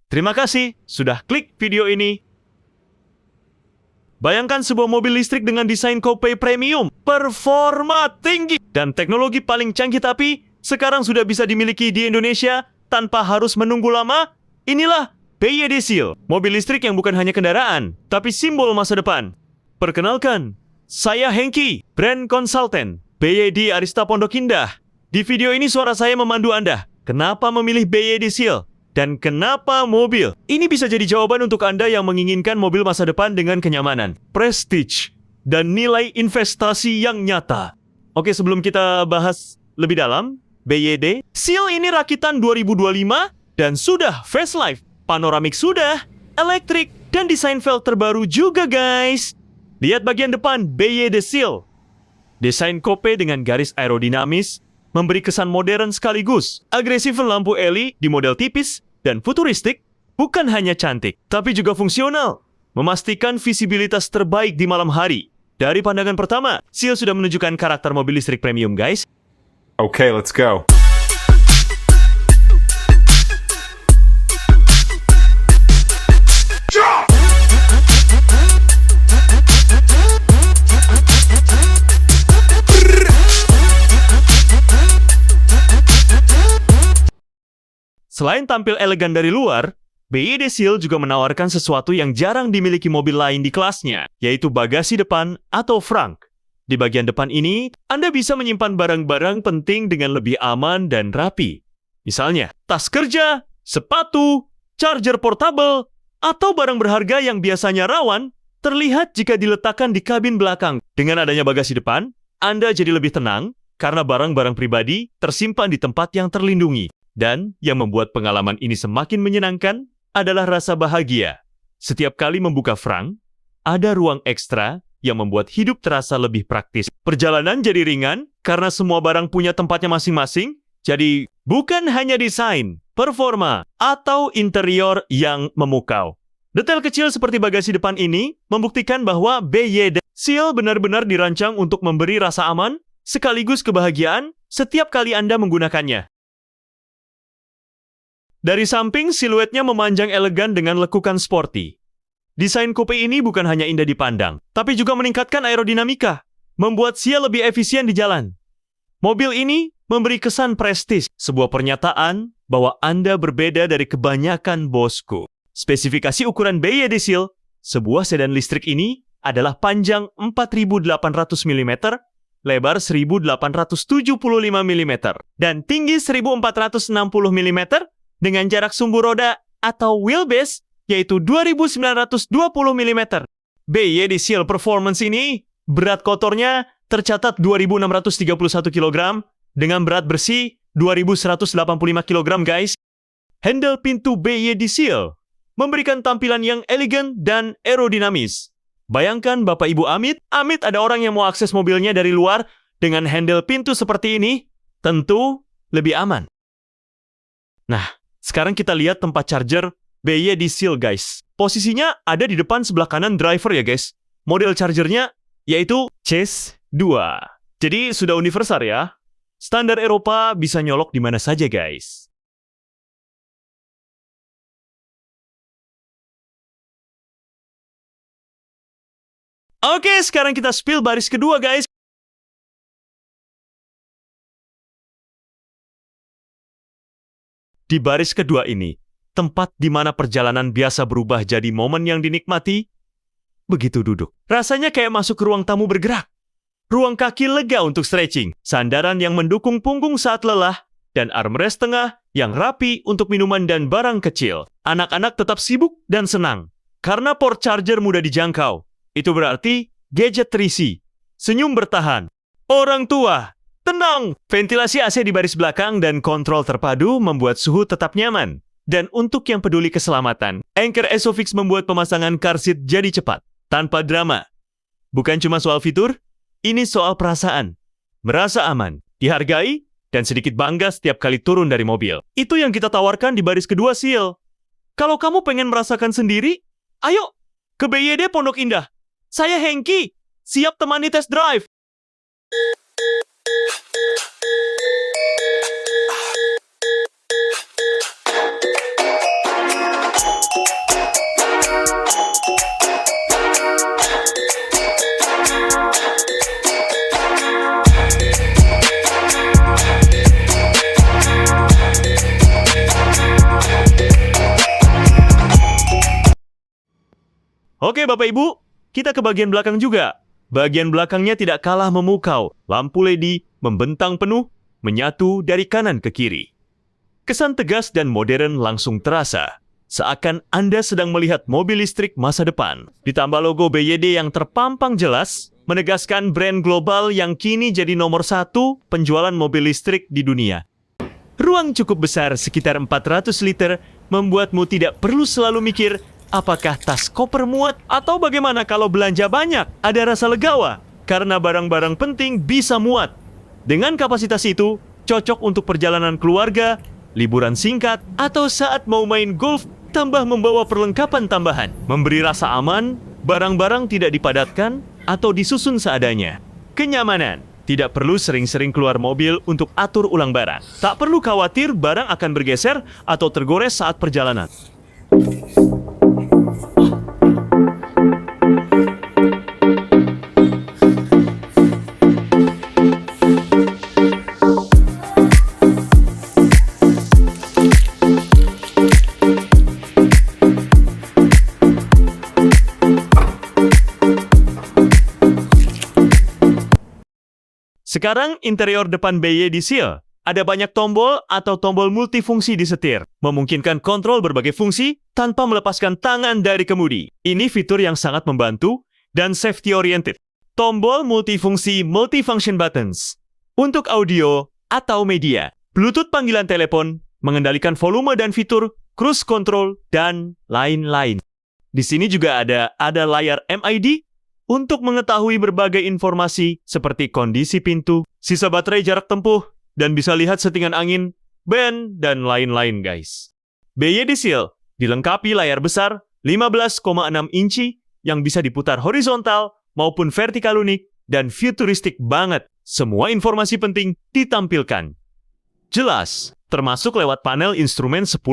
Terima kasih sudah klik video ini. Bayangkan sebuah mobil listrik dengan desain coupe premium, performa tinggi, dan teknologi paling canggih tapi sekarang sudah bisa dimiliki di Indonesia tanpa harus menunggu lama. Inilah BYD Seal, mobil listrik yang bukan hanya kendaraan, tapi simbol masa depan. Perkenalkan, saya Hengki, brand consultant BYD Arista Pondok Indah. Di video ini suara saya memandu Anda. Kenapa memilih BYD Seal? Dan kenapa mobil? Ini bisa jadi jawaban untuk Anda yang menginginkan mobil masa depan dengan kenyamanan, prestige, dan nilai investasi yang nyata. Oke, sebelum kita bahas lebih dalam, BYD Seal ini rakitan 2025 dan sudah facelift, panoramik sudah, elektrik, dan desain velg terbaru juga guys. Lihat bagian depan BYD Seal. Desain coupe dengan garis aerodinamis, memberi kesan modern sekaligus agresif lampu LED di model tipis dan futuristik, bukan hanya cantik, tapi juga fungsional. Memastikan visibilitas terbaik di malam hari. Dari pandangan pertama, Seal sudah menunjukkan karakter mobil listrik premium, guys. Okay, let's go. Selain tampil elegan dari luar, BYD Seal juga menawarkan sesuatu yang jarang dimiliki mobil lain di kelasnya, yaitu bagasi depan atau frunk. Di bagian depan ini, Anda bisa menyimpan barang-barang penting dengan lebih aman dan rapi. Misalnya, tas kerja, sepatu, charger portable, atau barang berharga yang biasanya rawan, terlihat jika diletakkan di kabin belakang. Dengan adanya bagasi depan, Anda jadi lebih tenang karena barang-barang pribadi tersimpan di tempat yang terlindungi. Dan yang membuat pengalaman ini semakin menyenangkan adalah rasa bahagia. Setiap kali membuka frunk, ada ruang ekstra yang membuat hidup terasa lebih praktis. Perjalanan jadi ringan karena semua barang punya tempatnya masing-masing. Jadi bukan hanya desain, performa, atau interior yang memukau. Detail kecil seperti bagasi depan ini membuktikan bahwa BYD Seal benar-benar dirancang untuk memberi rasa aman sekaligus kebahagiaan setiap kali Anda menggunakannya. Dari samping, siluetnya memanjang elegan dengan lekukan sporty. Desain coupe ini bukan hanya indah dipandang, tapi juga meningkatkan aerodinamika, membuat Seal lebih efisien di jalan. Mobil ini memberi kesan prestis, sebuah pernyataan bahwa Anda berbeda dari kebanyakan bosku. Spesifikasi ukuran BYD Seal, sebuah sedan listrik ini adalah panjang 4.800 mm, lebar 1.875 mm, dan tinggi 1.460 mm, dengan jarak sumbu roda atau wheelbase yaitu 2.920 mm. BYD Seal Performance ini berat kotornya tercatat 2.631 kg dengan berat bersih 2.185 kg guys. Handle pintu BYD Seal memberikan tampilan yang elegan dan aerodinamis. Bayangkan Bapak Ibu Amit ada orang yang mau akses mobilnya dari luar dengan handle pintu seperti ini, tentu lebih aman. Nah, sekarang kita lihat tempat charger BYD Seal, guys. Posisinya ada di depan sebelah kanan driver ya, guys. Model chargernya yaitu Chase 2. Jadi sudah universal ya. Standar Eropa bisa nyolok di mana saja, guys. Oke, sekarang kita spill baris kedua, guys. Di baris kedua ini, tempat di mana perjalanan biasa berubah jadi momen yang dinikmati. Begitu duduk, rasanya kayak masuk ke ruang tamu bergerak. Ruang kaki lega untuk stretching, sandaran yang mendukung punggung saat lelah, dan armrest tengah yang rapi untuk minuman dan barang kecil. Anak-anak tetap sibuk dan senang, karena port charger mudah dijangkau. Itu berarti gadget terisi, senyum bertahan. Orang tua, tenang! Ventilasi AC di baris belakang dan kontrol terpadu membuat suhu tetap nyaman. Dan untuk yang peduli keselamatan, Anchor Isofix membuat pemasangan car seat jadi cepat, tanpa drama. Bukan cuma soal fitur, ini soal perasaan. Merasa aman, dihargai, dan sedikit bangga setiap kali turun dari mobil. Itu yang kita tawarkan di baris kedua Seal. Kalau kamu pengen merasakan sendiri, ayo ke BYD Pondok Indah. Saya Hengki, siap temani test drive. Oke Bapak Ibu, kita ke bagian belakang juga. Bagian belakangnya tidak kalah memukau. Lampu LED membentang penuh, menyatu dari kanan ke kiri. Kesan tegas dan modern langsung terasa. Seakan Anda sedang melihat mobil listrik masa depan. Ditambah logo BYD yang terpampang jelas, menegaskan brand global yang kini jadi nomor 1 penjualan mobil listrik di dunia. Ruang cukup besar sekitar 400 liter membuatmu tidak perlu selalu mikir apakah tas koper muat atau bagaimana kalau belanja banyak. Ada rasa legawa karena barang-barang penting bisa muat. Dengan kapasitas itu, cocok untuk perjalanan keluarga, liburan singkat, atau saat mau main golf tambah membawa perlengkapan tambahan. Memberi rasa aman, barang-barang tidak dipadatkan atau disusun seadanya. Kenyamanan, tidak perlu sering-sering keluar mobil untuk atur ulang barang. Tak perlu khawatir barang akan bergeser atau tergores saat perjalanan. Sekarang interior depan BYD Seal. Ada banyak tombol atau tombol multifungsi di setir, memungkinkan kontrol berbagai fungsi tanpa melepaskan tangan dari kemudi. Ini fitur yang sangat membantu dan safety oriented. Tombol multifungsi multifunction buttons untuk audio atau media, Bluetooth panggilan telepon, mengendalikan volume dan fitur, cruise control, dan lain-lain. Di sini juga ada layar MID untuk mengetahui berbagai informasi seperti kondisi pintu, sisa baterai, jarak tempuh, dan bisa lihat settingan angin, ban, dan lain-lain guys. BYD Seal dilengkapi layar besar 15,6 inci yang bisa diputar horizontal maupun vertikal unik dan futuristik banget. Semua informasi penting ditampilkan. Jelas, termasuk lewat panel instrumen 10,25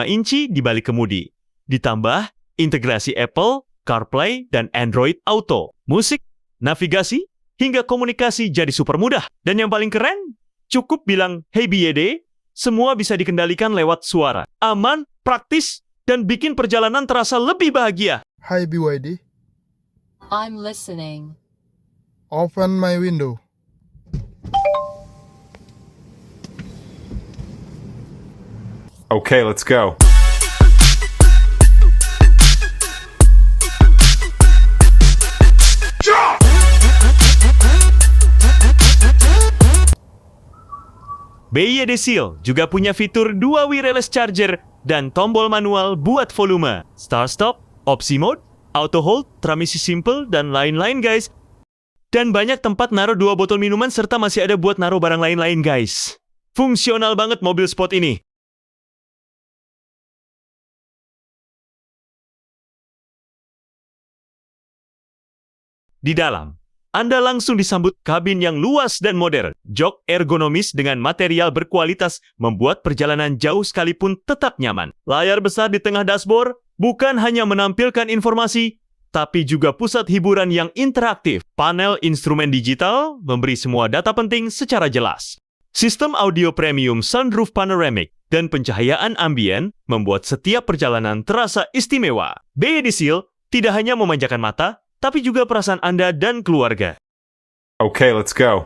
inci di balik kemudi. Ditambah integrasi Apple, CarPlay, dan Android Auto. Musik, navigasi, hingga komunikasi jadi super mudah. Dan yang paling keren, cukup bilang, "Hey BYD," semua bisa dikendalikan lewat suara. Aman, praktis, dan bikin perjalanan terasa lebih bahagia. Hi BYD, I'm listening. open my window. Okay, let's go. BYD Seal juga punya fitur 2 wireless charger dan tombol manual buat volume, start stop, opsi mode, auto hold, transmisi simple, dan lain-lain guys. Dan banyak tempat naruh 2 botol minuman serta masih ada buat naruh barang lain-lain guys. Fungsional banget mobil sport ini. Di dalam, Anda langsung disambut kabin yang luas dan modern. Jok ergonomis dengan material berkualitas membuat perjalanan jauh sekalipun tetap nyaman. Layar besar di tengah dashboard bukan hanya menampilkan informasi, tapi juga pusat hiburan yang interaktif. Panel instrumen digital memberi semua data penting secara jelas. Sistem audio premium sunroof panoramic dan pencahayaan ambien membuat setiap perjalanan terasa istimewa. BYD Seal tidak hanya memanjakan mata, tapi juga perasaan Anda dan keluarga. Okay, let's go.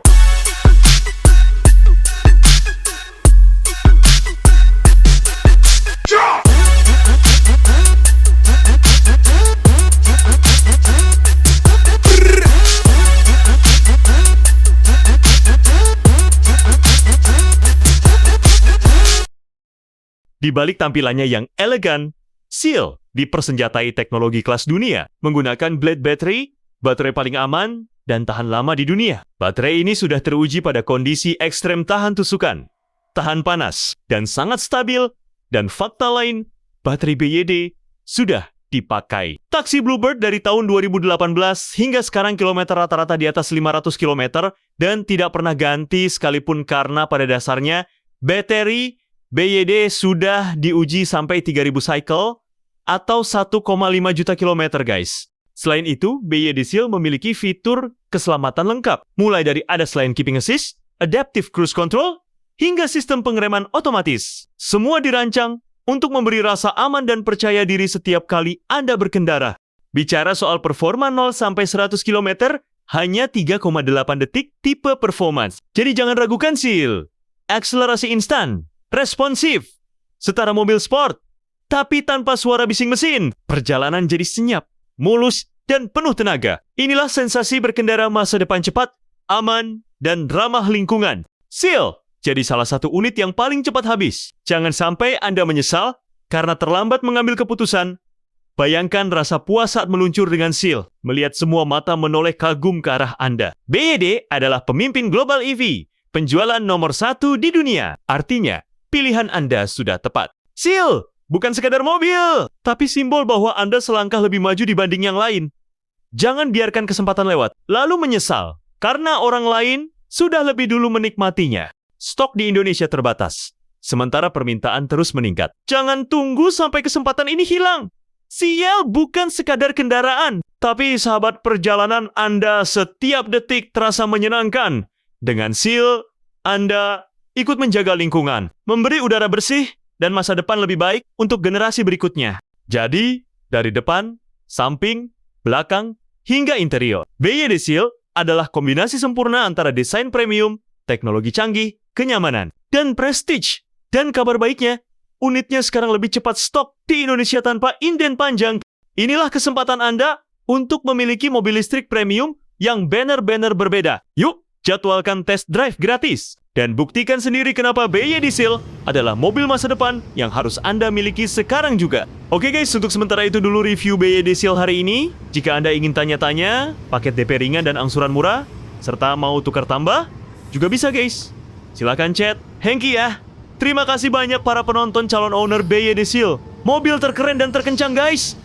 Di balik tampilannya yang elegan, Seal dipersenjatai teknologi kelas dunia, menggunakan blade battery, baterai paling aman, dan tahan lama di dunia. Baterai ini sudah teruji pada kondisi ekstrem tahan tusukan, tahan panas, dan sangat stabil. Dan fakta lain, baterai BYD sudah dipakai. Taksi Bluebird dari tahun 2018 hingga sekarang kilometer rata-rata di atas 500 km dan tidak pernah ganti sekalipun karena pada dasarnya baterai BYD sudah diuji sampai 3000 cycle atau 1,5 juta kilometer guys. Selain itu, BYD Seal memiliki fitur keselamatan lengkap, mulai dari ADAS Lane Keeping Assist, Adaptive Cruise Control, hingga sistem pengereman otomatis. Semua dirancang untuk memberi rasa aman dan percaya diri setiap kali Anda berkendara. Bicara soal performa 0 sampai 100 km, hanya 3,8 detik tipe performance. Jadi jangan ragukan Seal. Akselerasi instan, responsif, setara mobil sport, tapi tanpa suara bising mesin. Perjalanan jadi senyap, mulus, dan penuh tenaga. Inilah sensasi berkendara masa depan cepat, aman, dan ramah lingkungan. Seal jadi salah satu unit yang paling cepat habis. Jangan sampai Anda menyesal karena terlambat mengambil keputusan. Bayangkan rasa puas saat meluncur dengan Seal, melihat semua mata menoleh kagum ke arah Anda. BYD adalah pemimpin global EV, penjualan nomor 1 di dunia. Artinya, pilihan Anda sudah tepat. Seal bukan sekadar mobil, tapi simbol bahwa Anda selangkah lebih maju dibanding yang lain. Jangan biarkan kesempatan lewat, lalu menyesal, karena orang lain sudah lebih dulu menikmatinya. Stok di Indonesia terbatas, sementara permintaan terus meningkat. Jangan tunggu sampai kesempatan ini hilang. Seal bukan sekadar kendaraan, tapi sahabat perjalanan Anda setiap detik terasa menyenangkan. Dengan Seal, Anda ikut menjaga lingkungan, memberi udara bersih, dan masa depan lebih baik untuk generasi berikutnya. Jadi, dari depan, samping, belakang, hingga interior, BYD Seal adalah kombinasi sempurna antara desain premium, teknologi canggih, kenyamanan, dan prestige. Dan kabar baiknya, unitnya sekarang lebih cepat stok di Indonesia tanpa inden panjang. Inilah kesempatan Anda untuk memiliki mobil listrik premium yang banner-banner berbeda. Yuk, jadwalkan test drive gratis. Dan buktikan sendiri kenapa BYD Seal adalah mobil masa depan yang harus Anda miliki sekarang juga. Oke guys, untuk sementara itu dulu review BYD Seal hari ini. Jika Anda ingin tanya-tanya, paket DP ringan dan angsuran murah, serta mau tukar tambah, juga bisa guys. Silakan chat Hengki ya. Terima kasih banyak para penonton calon owner BYD Seal. Mobil terkeren dan terkencang guys.